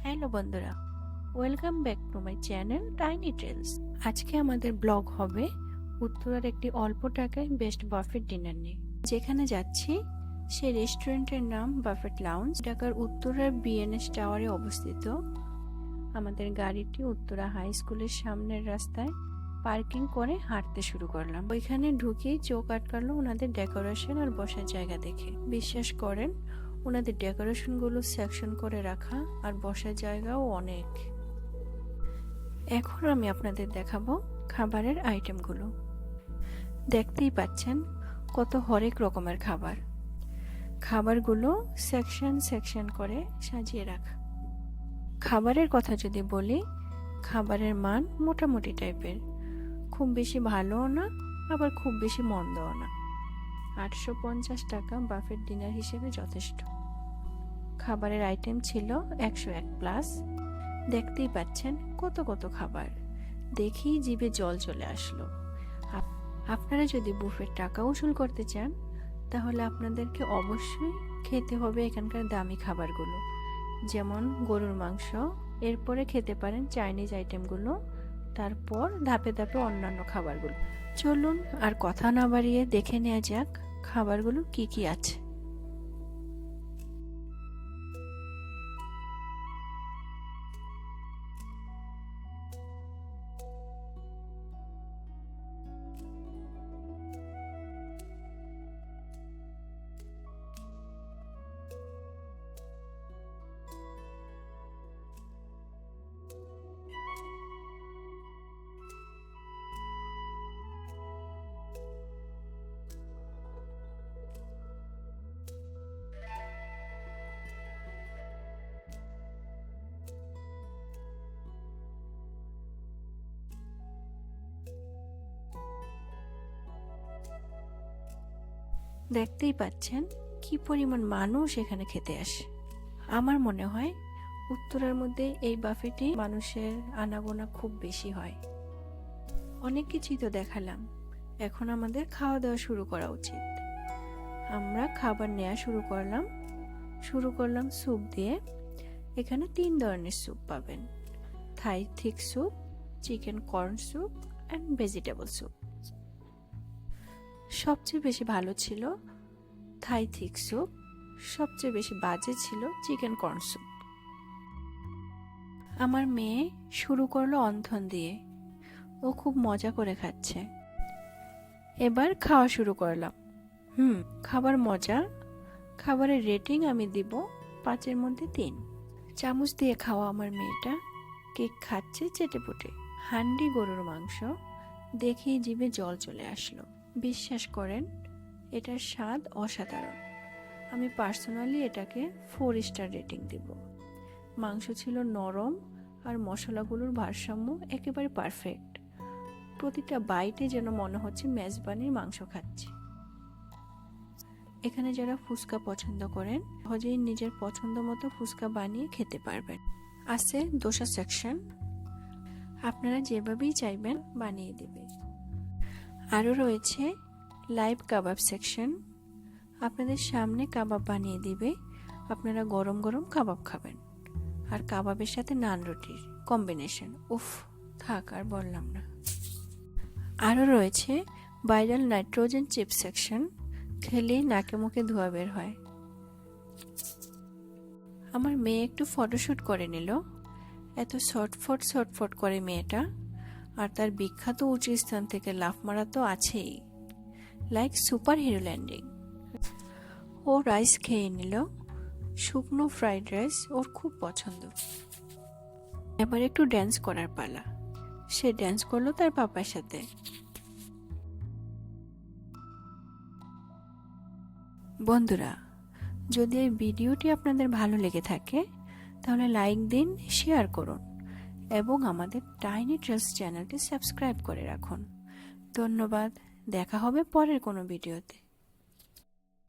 Hello বন্ধুরা, welcome back to my channel Tiny Tales. আজকে আমাদের ব্লগ হবে উত্তরার একটি অল্প টাকায় বেস্ট বাফেট ডিনার নিয়ে। যেখানে যাচ্ছি সেই রেস্টুরেন্টের নাম বাফেট লাউঞ্জ, ঢাকার উত্তরার বিএনএস টাওয়ারে অবস্থিত। আমাদের গাড়িটি উত্তরা হাই স্কুলের সামনের রাস্তায় পার্কিং করে হাঁটতে শুরু করলাম। ওইখানে ঢুকেই চোখ আটকালো ওনাদের ডেকোরেশন আর বসার জায়গা দেখে। বিশ্বাস করেন, ওনাদের ডেকোরেশনগুলো সেকশন করে রাখা আর বসার জায়গাও অনেক। এখন আমি আপনাদের দেখাবো খাবারের আইটেমগুলো। দেখতেই পাচ্ছেন কত হরেক রকমের খাবার। খাবারগুলো সেকশন সেকশন করে সাজিয়ে রাখা। খাবারের কথা যদি বলি, খাবারের মান মোটামুটি টাইপের, খুব বেশি ভালোও না আবার খুব বেশি মন্দও না। 850 টাকা বাফেট ডিনার হিসেবে যথেষ্ট। খাবারের আইটেম ছিল 101 প্লাস। দেখতেই পাচ্ছেন কত কত খাবার, দেখেই জিভে জল চলে আসলো। আপনারা যদি বুফের টাকা উসুল করতে চান তাহলে আপনাদেরকে অবশ্যই খেতে হবে এখানকার দামি খাবারগুলো, যেমন গরুর মাংস। এরপরে খেতে পারেন চাইনিজ আইটেমগুলো, তারপর ধাপে ধাপে অন্যান্য খাবারগুলো। চলুন আর কথা না বাড়িয়ে দেখে নেওয়া যাক খাবারগুলো কি কি আছে। দেখতেই পাচ্ছেন কি পরিমাণ মানুষ এখানে খেতে আসে। আমার মনে হয় উত্তরার মধ্যে এই বাফেটে মানুষের আনাগোনা খুব বেশি হয়। অনেক কিছুই তো দেখালাম, এখন আমাদের খাওয়া দাওয়া শুরু করা উচিত। আমরা খাবার নেওয়া শুরু করলাম স্যুপ দিয়ে। এখানে 3 ধরনের স্যুপ পাবেন: Thai thick soup, chicken corn soup and vegetable soup. সবচেয়ে বেশি ভালো ছিল থাই থিক স্যুপ, সবচেয়ে বেশি বাজে ছিল চিকেন কর্ন স্যুপ। আমার মেয়ে শুরু করলো অন্থন দিয়ে, ও খুব মজা করে খাচ্ছে। এবার খাওয়া শুরু করলাম। খাবার মজা। খাবারের রেটিং আমি দিব 5-এর মধ্যে 3। চামচ দিয়ে খাওয়া আমার মেয়েটা কেক খাচ্ছে চেটেপুটে। হান্ডি গরুর মাংস দেখেই জিভে জল চলে আসলো। বিশ্বাস করেন, এটার স্বাদ অসাধারণ। আমি পার্সোনালি এটাকে 4 স্টার রেটিং দিব। মাংস ছিল নরম আর মশলাগুলোর ভারসাম্য একেবারে পারফেক্ট। প্রতিটা বাইটে যেন মনে হচ্ছে মেজবানির মাংস খাচ্ছি। এখানে যারা ফুচকা পছন্দ করেন সহজেই নিজের পছন্দ মতো ফুচকা বানিয়ে খেতে পারবেন। আছে দোসা সেকশন, আপনারা যেভাবেই চাইবেন বানিয়ে দেবে। আরও রয়েছে লাইভ কাবাব সেকশন, আপনাদের সামনে কাবাব বানিয়ে দিবে, আপনারা গরম গরম কাবাব খাবেন। আর কাবাবের সাথে নান রুটির কম্বিনেশন, উফ, থাক আর বললাম না। আরও রয়েছে ভাইরাল নাইট্রোজেন চিপ সেকশন, খেলেই নাকে মুখে ধোঁয়া বের হয়। আমার মেয়ে একটু ফটোশ্যুট করে নিল। এত শর্টফট করে মেয়েটা, আর তার বিখ্যাত উঁচু স্থান থেকে লাফ মারা তো আছেই, লাইক সুপার হিরো ল্যান্ডিং। ও রাইস খেয়ে নিল, শুকনো ফ্রাইড রাইস ওর খুব পছন্দ। এবার একটু ড্যান্স করার পালা। সে ড্যান্স করলো তার পাপার সাথে। বন্ধুরা, যদি এই ভিডিওটি আপনাদের ভালো লেগে থাকে তাহলে লাইক দিন, শেয়ার করুন এবং আমাদের টাইনি টেলস চ্যানেলটি সাবস্ক্রাইব করে রাখুন। ধন্যবাদ। দেখা হবে পরের কোনো ভিডিওতে।